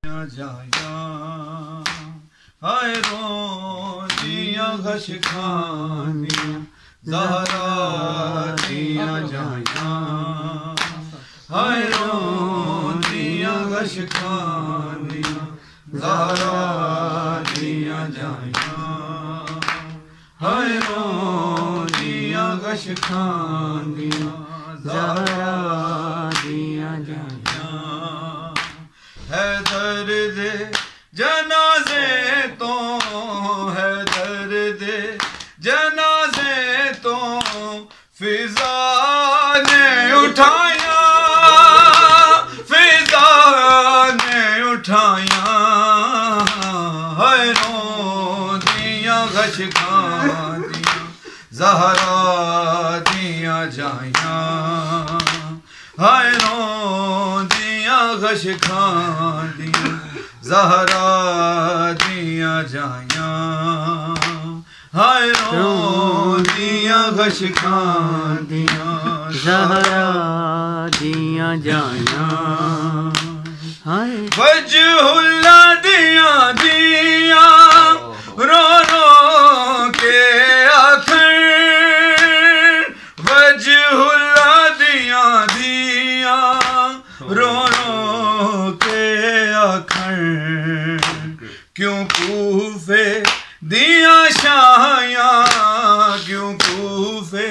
जाया हाय रोजियां गश खानियां ज़हरा दियां जाया हाय रोजियां गश खानियां ज़हरा दियां जाया हाय रोजियां गश खानियां ज़हरा दियां जाया है दर्द जनाजे तो है दर्द जनाजे तो फिजा ने उठाया फिजा ने उठाया है रोदियां गश खानियां ज़हरा दियां जाया हाय रोदियां गश खानियां ज़हरा दियां जाया हाय रोदियां गश खानियां ज़हरा दियां जाया हाय वजहुल्ला दियां दियां रो रो के आखिर वजहुल्ला दियां दियां रो रो के आखिर क्यों कूफे दिया शाया क्यों कूफे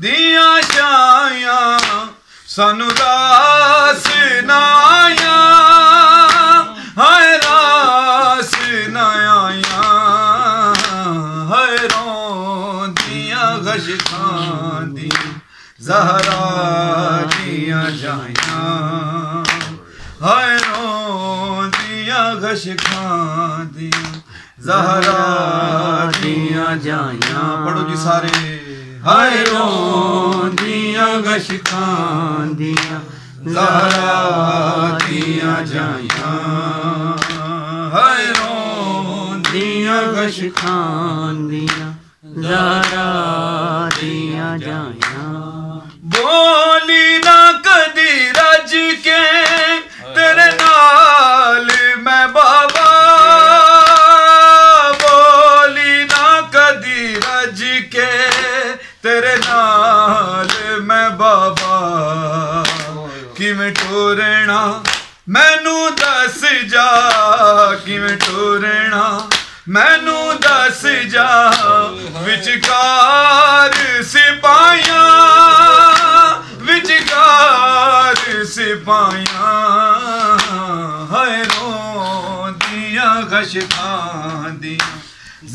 दिया शाया सानू रास ना आया हाय रास ना आया हाय रोदियां गश खानियां ज़हरा दियां जाया हाय रोदियां गश खानियां ज़हरा दियां जाया पढ़ो जी सारे हाय रोदियां गश खानियां ज़हरा दियां जाया हाय रोदियां गश खानियां ज़हरा दियां जाया बोली ना कदी रज के तेरे नाल मैं बाबा बोली ना कदी रज के तेरे नाल मैं बाबा किवें टोरना मैनू दस जा किवें टोरना मैनू दस जा विचकार सिपाहियां विचकार सिपाहियां हाय रोदियां गश खानियां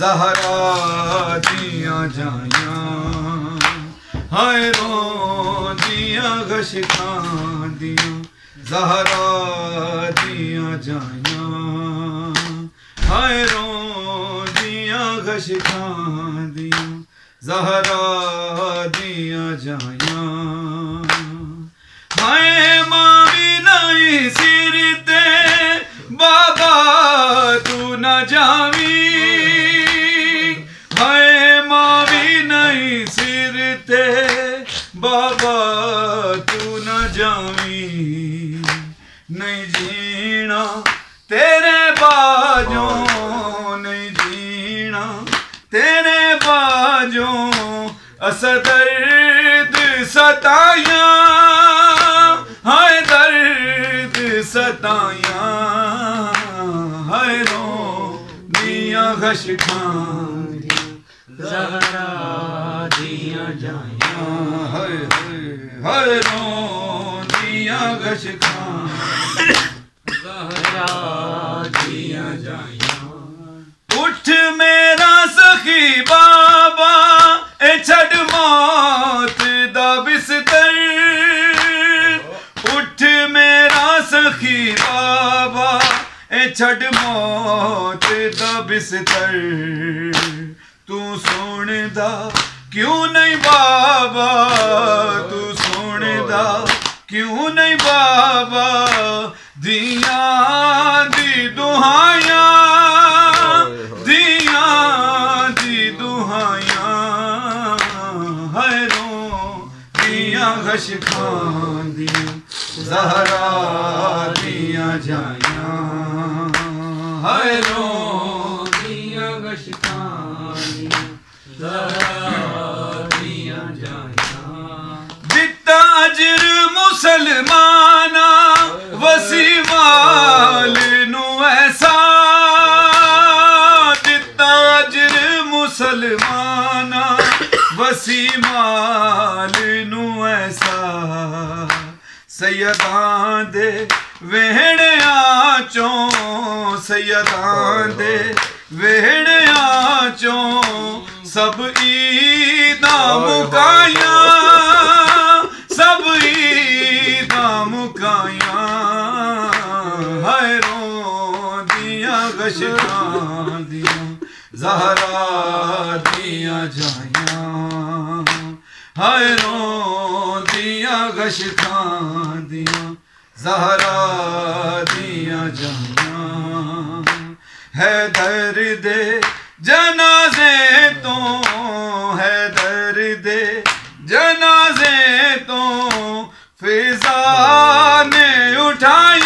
ज़हरा दियां जाया हाय रोदियां गश खानियां ज़हरा दियां जाया हाय रोदियां गश खानियां ज़हरा दियां जाया हाय मावी नहीं सिर ते बाबा तू न जावी हाय मावी नहीं सिर ते बाबा तू न जावी नहीं जीना तेरे बाजों नहीं जीना तेरे बाजों असा दर्द सताया हाय दर्द सताया हाय रोदियां गश खानियां ज़हरा दियां जाया हाय हाय रोदियां गश खानियां ज़हरा दियां जाया उठ मेरा सखी बाबा ए छड़ मौत दा बिस्तर उठ मेरा सखी बाबा ए छड़ मौत दा बिस्तर तू सुनदा क्यों नहीं बाबा तू सुनदा क्यों नहीं बाबा दियां दी दुहाया दियां दी दुहाया हाय रोदियां गश खानियां ज़हरा दियां जाया हाय रो दिया गशकानिया ज़हरा दिया जाया दिता अजर मुसलमाना वसी माल नू ऐसा दिता अजर मुसलमाना वसी माल नू ऐसा सैयदां दे वेहड़ियां चों सैयदां दे वेहड़ियां चों सब ईदां मुकाया सब ईदां मुकाया हाय रो दिया गशकां दिया ज़हरा दिया जाया हाय रो दिया गशकां दिया ज़हरा दिया जाया है दर्द जनाजे तो है दर्द जनाजे तो फिजा ने उठाया